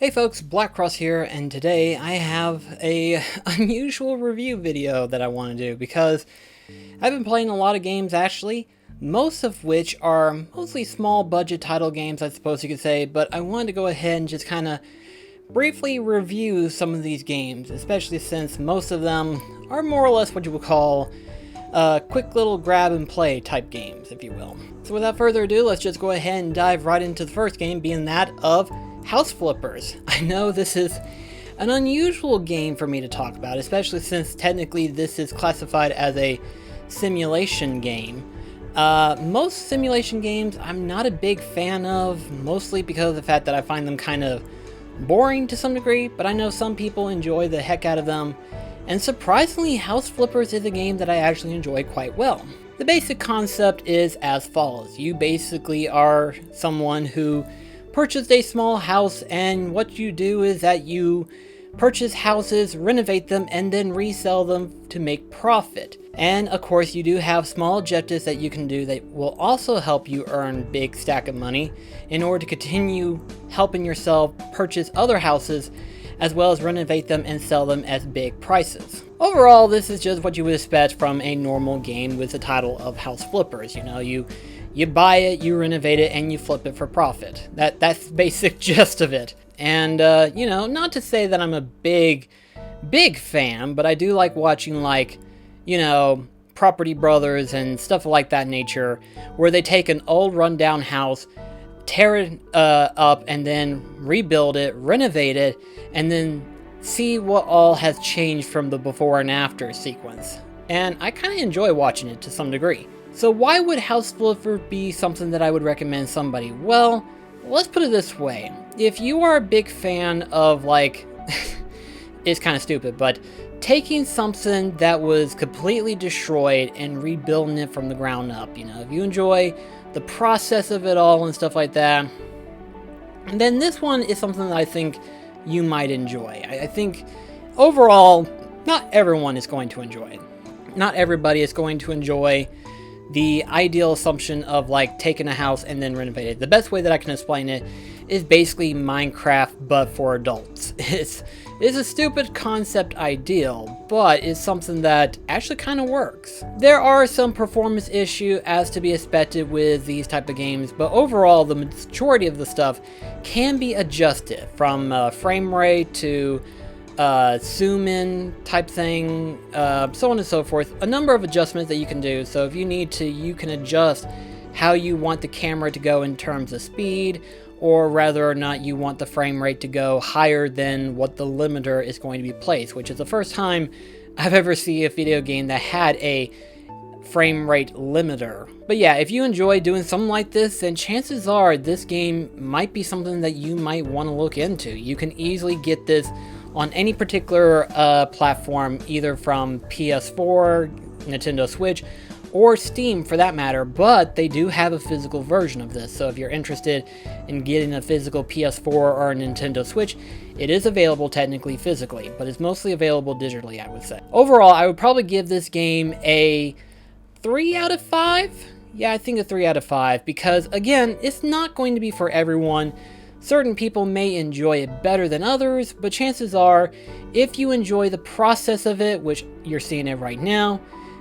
Hey folks, BlackCross here, and today I have a unusual review video that I want to do because I've been playing a lot of games actually, most of which are mostly small budget title games I suppose you could say, but I wanted to go ahead and just kind of briefly review some of these games, especially since most of them are more or less what you would call quick little grab and play type games, if you will. So without further ado, let's just go ahead and dive right into the first game, being that of House Flippers. I know this is an unusual game for me to talk about, especially since technically this is classified as a simulation game. Most simulation games I'm not a big fan of, mostly because of the fact that I find them kind of boring to some degree, but I know some people enjoy the heck out of them, and surprisingly House Flippers is a game that I actually enjoy quite well. The basic concept is as follows. You basically are someone who purchased a small house, and what you do is that you purchase houses, renovate them, and then resell them to make profit. And of course you do have small objectives that you can do that will also help you earn big stack of money in order to continue helping yourself purchase other houses as well as renovate them and sell them at big prices. Overall, this is just what you would expect from a normal game with the title of House Flippers. You know, you buy it, you renovate it, and you flip it for profit. That's the basic gist of it. And, you know, not to say that I'm a big fan, but I do like watching, like, you know, Property Brothers and stuff like that nature, where they take an old rundown house, tear it up, and then rebuild it, renovate it, and then see what all has changed from the before and after sequence. And I kind of enjoy watching it to some degree. So why would House Flipper be something that I would recommend somebody? Well, let's put it this way. If you are a big fan of, like, it's kind of stupid, but taking something that was completely destroyed and rebuilding it from the ground up, you know, if you enjoy the process of it all and stuff like that, then this one is something that I think you might enjoy. I think overall, not everyone is going to enjoy it. Not everybody is going to enjoy the ideal assumption of, like, taking a house and then renovate it. The best way that I can explain it is basically Minecraft, but for adults. It's a stupid concept ideal, but it's something that actually kind of works. There are some performance issues as to be expected with these type of games, but overall the majority of the stuff can be adjusted, from frame rate to zoom in type thing, so on and so forth. A number of adjustments that you can do. So if you need to, you can adjust how you want the camera to go in terms of speed, or whether or not you want the frame rate to go higher than what the limiter is going to be placed, which is the first time I've ever seen a video game that had a frame rate limiter. But yeah, if you enjoy doing something like this, then chances are this game might be something that you might want to look into. You can easily get this on any particular platform, either from PS4, Nintendo Switch, or Steam for that matter, but they do have a physical version of this. So if you're interested in getting a physical PS4 or a Nintendo Switch, it is available technically physically, but it's mostly available digitally, I would say. Overall, I would probably give this game a 3 out of 5. Yeah, I think a 3 out of 5, because again, it's not going to be for everyone. Certain people may enjoy it better than others, but chances are, if you enjoy the process of it, which you're seeing it right now,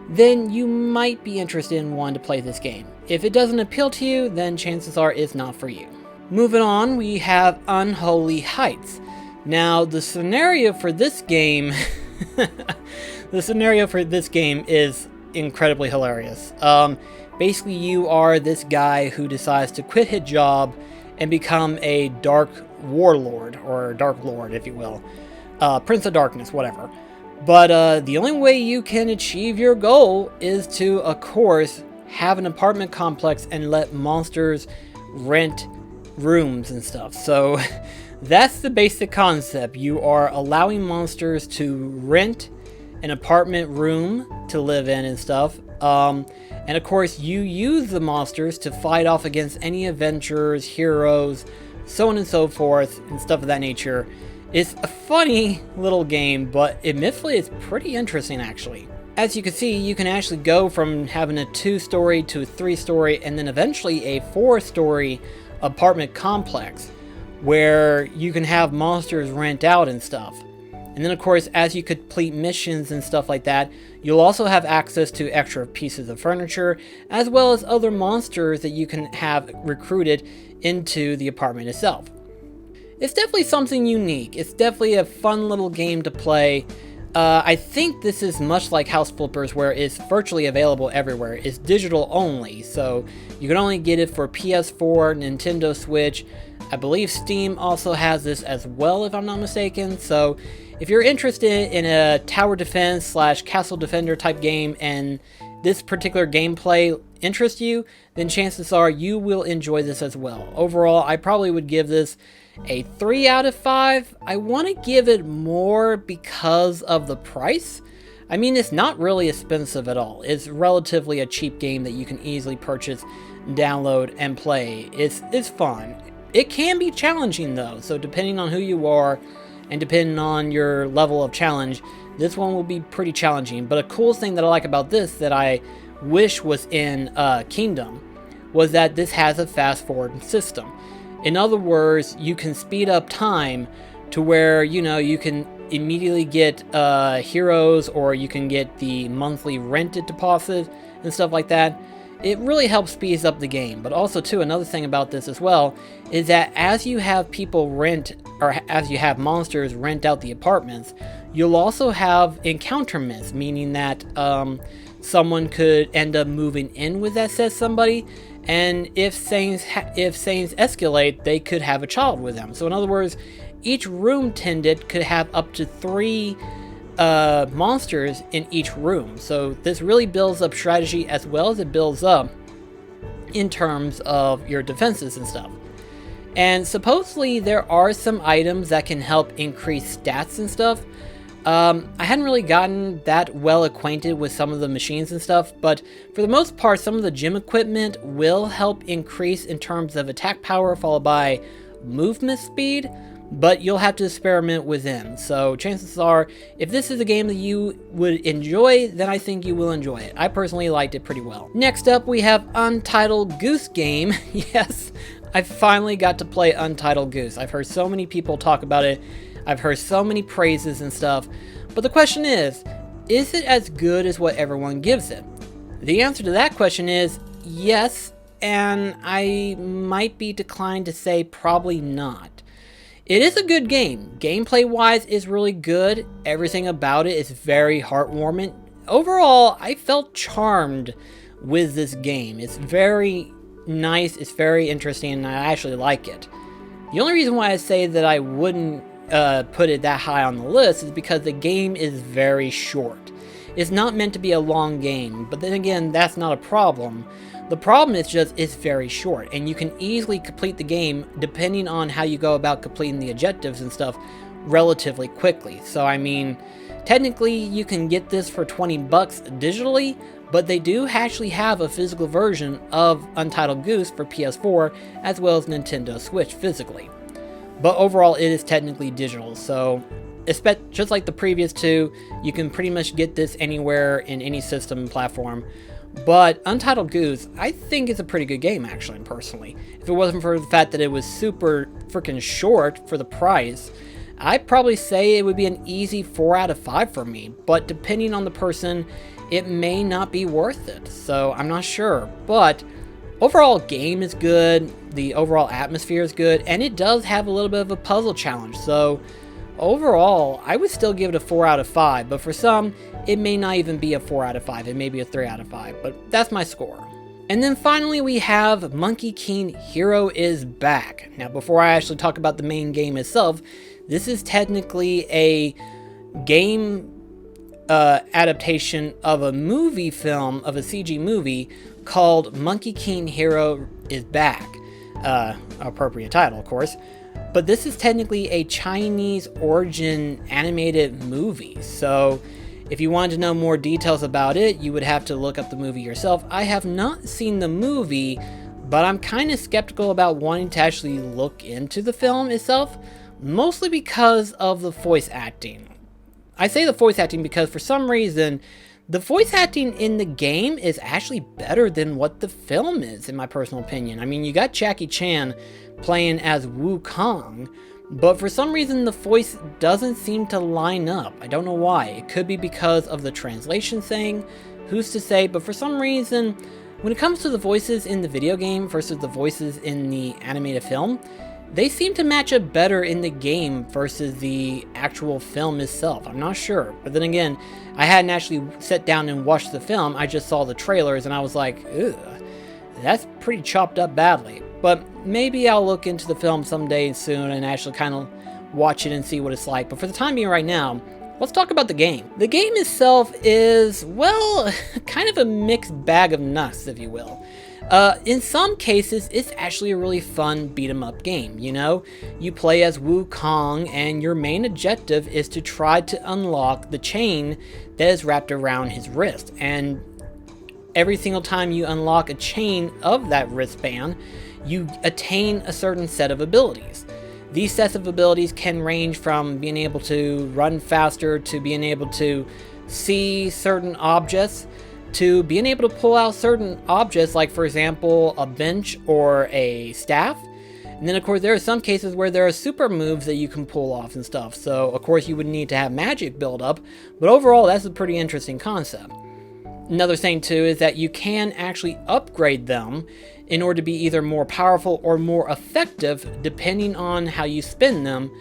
then you might be interested in wanting to play this game. If it doesn't appeal to you, then chances are it's not for you. Moving on, we have Unholy Heights. Now, the scenario for this game, is incredibly hilarious. Basically, you are this guy who decides to quit his job and become a dark warlord, or dark lord, if you will. Prince of Darkness, whatever. But the only way you can achieve your goal is to, of course, have an apartment complex and let monsters rent rooms and stuff. So that's the basic concept. You are allowing monsters to rent an apartment room to live in and stuff. And of course, you use the monsters to fight off against any adventurers, heroes, so on and so forth, and stuff of that nature. It's a funny little game, but admittedly, it's pretty interesting actually. As you can see, you can actually go from having a 2-story to a 3-story, and then eventually a 4-story apartment complex. where you can have monsters rent out and stuff. And then of course, as you complete missions and stuff like that, you'll also have access to extra pieces of furniture, as well as other monsters that you can have recruited into the apartment itself. It's definitely something unique. It's definitely a fun little game to play. I think this is much like House Flippers, where it's virtually available everywhere. It's digital only, so you can only get it for PS4, Nintendo Switch. I believe Steam also has this as well, if I'm not mistaken. So if you're interested in a tower defense slash castle defender type game and this particular gameplay interests you, then chances are you will enjoy this as well. Overall, I probably would give this a 3 out of 5. I want to give it more because of the price. I mean, it's not really expensive at all. It's relatively a cheap game that you can easily purchase, download, and play. It's fun. It can be challenging though, so depending on who you are and depending on your level of challenge, this one will be pretty challenging. But a cool thing that I like about this that I wish was in Kingdom was that this has a fast forward system. In other words, you can speed up time to where, you know, you can immediately get heroes, or you can get the monthly rented deposit and stuff like that. It really helps speed up the game. But also too, another thing about this as well is that as you have people rent, or as you have monsters rent out the apartments, you'll also have encounterments, meaning that someone could end up moving in with that said somebody, and if things escalate, they could have a child with them. So in other words, each room tenant could have up to 3 monsters in each room. So this really builds up strategy as well as it builds up in terms of your defenses and stuff. And supposedly there are some items that can help increase stats and stuff. I hadn't really gotten that well acquainted with some of the machines and stuff, but for the most part, some of the gym equipment will help increase in terms of attack power followed by movement speed, but you'll have to experiment within. So chances are, if this is a game that you would enjoy, then I think you will enjoy it. I personally liked it pretty well. Next up, we have Untitled Goose game. Yes, I finally got to play Untitled Goose. I've heard so many people talk about it. I've heard so many praises and stuff, but the question is it as good as what everyone gives it? The answer to that question is yes, and I might be declined to say probably not. It is a good game. Gameplay wise is really good. Everything about it is very heartwarming. Overall, I felt charmed with this game. It's very nice, it's very interesting, and I actually like it. The only reason why I say that I wouldn't put it that high on the list is because the game is very short. It's not meant to be a long game, but then again, that's not a problem. The problem is just it's very short, and you can easily complete the game depending on how you go about completing the objectives and stuff relatively quickly. So I mean, technically you can get this for 20 bucks digitally, but they do actually have a physical version of Untitled Goose for PS4 as well as Nintendo Switch physically. But overall, it is technically digital, so just like the previous two, you can pretty much get this anywhere in any system and platform. But Untitled Goose, I think is a pretty good game, actually, personally. If it wasn't for the fact that it was super freaking short for the price, I'd probably say it would be an easy 4 out of 5 for me. But depending on the person, it may not be worth it, so I'm not sure. But overall, game is good, the overall atmosphere is good, and it does have a little bit of a puzzle challenge. So overall, I would still give it a 4 out of 5, but for some, it may not even be a 4 out of 5, it may be a 3 out of 5, but that's my score. And then finally we have Monkey King Hero is Back. Now before I actually talk about the main game itself, this is technically a game adaptation of a movie film, of a CG movie, called Monkey King Hero is Back. Appropriate title, of course. But this is technically a Chinese origin animated movie. So if you wanted to know more details about it, you would have to look up the movie yourself. I have not seen the movie, but I'm kind of skeptical about wanting to actually look into the film itself, mostly because of the voice acting. I say the voice acting because for some reason, The voice acting in the game is actually better than what the film is, in my personal opinion. I mean, you got Jackie Chan playing as Wukong, but for some reason the voice doesn't seem to line up. I don't know why. It could be because of the translation thing, who's to say, but for some reason, when it comes to the voices in the video game versus the voices in the animated film, they seem to match up better in the game versus the actual film itself. I'm not sure. But then again, I hadn't actually sat down and watched the film. I just saw the trailers and I was like, ugh, that's pretty chopped up badly. But maybe I'll look into the film someday soon and actually kind of watch it and see what it's like. But for the time being right now, let's talk about the game. The game itself is, well, kind of a mixed bag of nuts, if you will. In some cases, it's actually a really fun beat-em-up game, you know? You play as Wukong, and your main objective is to try to unlock the chain that is wrapped around his wrist. And every single time you unlock a chain of that wristband, you attain a certain set of abilities. These sets of abilities can range from being able to run faster, to being able to see certain objects, to being able to pull out certain objects, like for example a bench or a staff. And then of course there are some cases where there are super moves that you can pull off and stuff, so of course you would need to have magic build up, but overall that's a pretty interesting concept. Another thing too is that you can actually upgrade them in order to be either more powerful or more effective depending on how you spin them.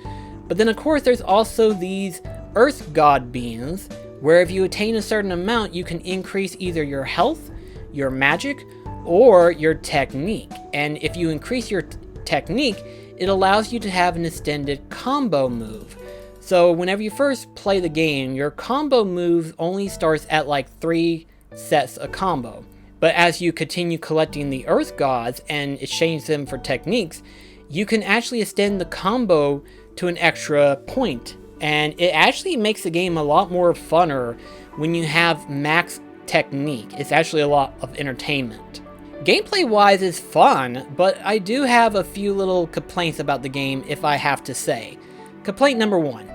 But then of course there's also these earth god beings, where if you attain a certain amount, you can increase either your health, your magic, or your technique. And if you increase your technique, it allows you to have an extended combo move. So whenever you first play the game, your combo move only starts at like 3 sets of combo. But as you continue collecting the earth gods and exchange them for techniques, you can actually extend the combo to an extra point. And it actually makes the game a lot more funner when you have max technique. It's actually a lot of entertainment. Gameplay wise is fun, but I do have a few little complaints about the game, if I have to say. Complaint number 1.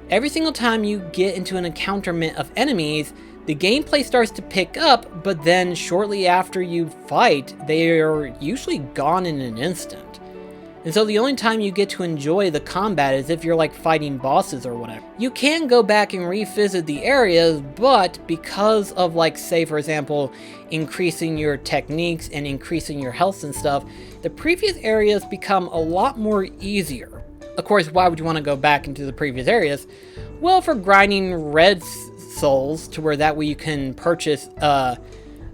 Every single time you get into an encounterment of enemies, the gameplay starts to pick up, but then shortly after you fight, they are usually gone in an instant. And so the only time you get to enjoy the combat is if you're like fighting bosses or whatever. You can go back and revisit the areas, but because of like, say for example, increasing your techniques and increasing your health and stuff, the previous areas become a lot more easier. Of course, why would you want to go back into the previous areas? Well, for grinding red souls, to where that way you can purchase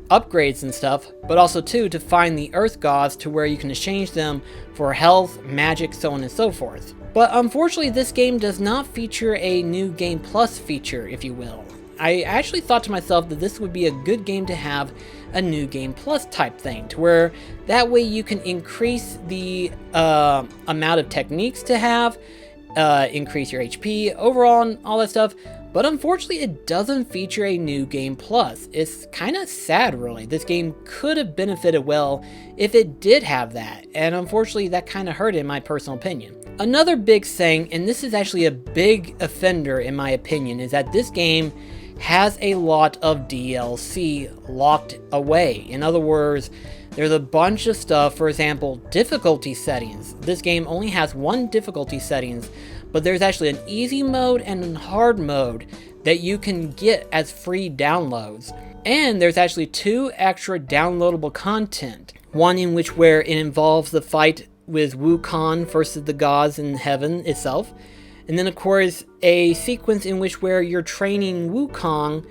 upgrades and stuff, but also too to find the earth gods to where you can exchange them for health, magic, so on and so forth. But unfortunately this game does not feature a new game plus feature, if you will. I actually thought to myself that this would be a good game to have a new game plus type thing, to where that way you can increase the amount of techniques to have, increase your HP, overall and all that stuff. But unfortunately, it doesn't feature a new game plus. It's kind of sad, really. This game could have benefited well if it did have that, and unfortunately that kind of hurt in my personal opinion. Another big thing, and this is actually a big offender in my opinion, is that this game has a lot of DLC locked away. In other words, there's a bunch of stuff, for example, difficulty settings. This game only has 1 difficulty settings, but there's actually an easy mode and a hard mode that you can get as free downloads. And there's actually 2 extra downloadable content. One in which where it involves the fight with Wukong versus the gods in heaven itself. And then of course a sequence in which where you're training Wukong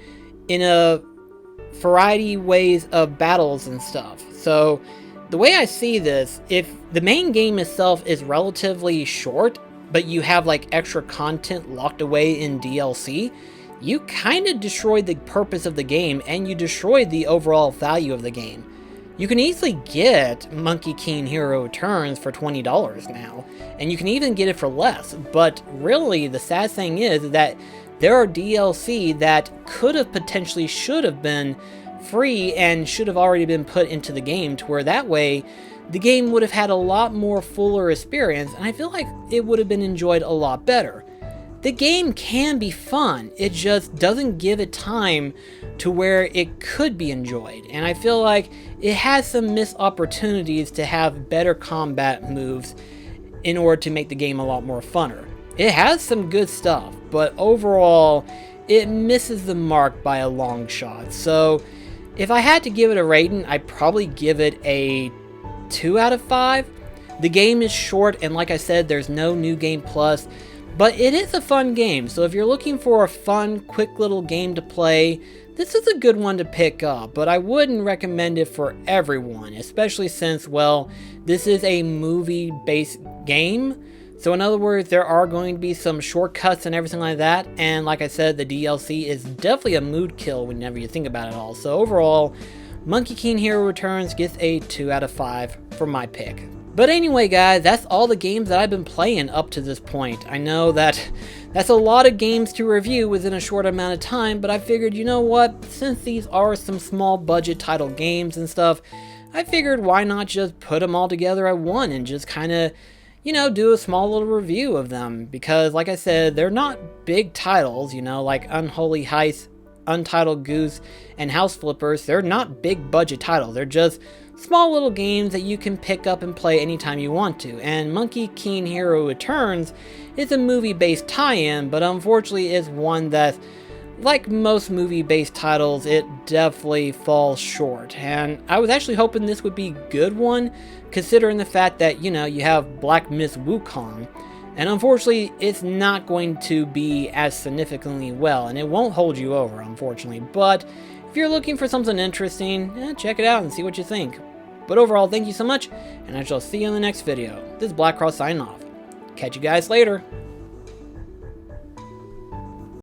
in a variety ways of battles and stuff. So the way I see this, if the main game itself is relatively short, but you have like extra content locked away in DLC, you kind of destroy the purpose of the game and you destroy the overall value of the game. You can easily get Monkey King Hero Returns for $20 now, and you can even get it for less, but really the sad thing is that there are DLC that could have potentially should have been free and should have already been put into the game, to where that way the game would have had a lot more fuller experience, and I feel like it would have been enjoyed a lot better. the game can be fun. It just doesn't give it time to where it could be enjoyed. And I feel like it has some missed opportunities to have better combat moves in order to make the game a lot more funner. It has some good stuff, but overall, it misses the mark by a long shot. So, if I had to give it a rating, I'd probably give it a 2 out of 5. The game is short, and like I said, there's no New Game Plus, but it is a fun game. So if you're looking for a fun, quick little game to play, this is a good one to pick up, but I wouldn't recommend it for everyone, especially since, well, this is a movie-based game. So in other words, there are going to be some shortcuts and everything like that, and like I said, the DLC is definitely a mood kill whenever you think about it all. So overall, Monkey King Hero Returns gets a 2 out of 5 for my pick. But anyway, guys, that's all the games that I've been playing up to this point. I know that's a lot of games to review within a short amount of time, but I figured, you know what, since these are some small budget title games and stuff, I figured why not just put them all together at one and just kind of, you know, do a small little review of them. Because, like I said, they're not big titles, you know, like Unholy Heights, Untitled, Goose, and House Flippers. They're not big budget titles. They're just small little games that you can pick up and play anytime you want to. And Monkey King Hero Returns is a movie-based tie-in, but unfortunately is one that, like most movie-based titles, it definitely falls short. And I was actually hoping this would be a good one, considering the fact that, you know, you have Black Miss Wukong. And unfortunately, it's not going to be as significantly well, and it won't hold you over, unfortunately. But if you're looking for something interesting, check it out and see what you think. But overall, thank you so much, and I shall see you in the next video. This is BlackCross signing off. Catch you guys later.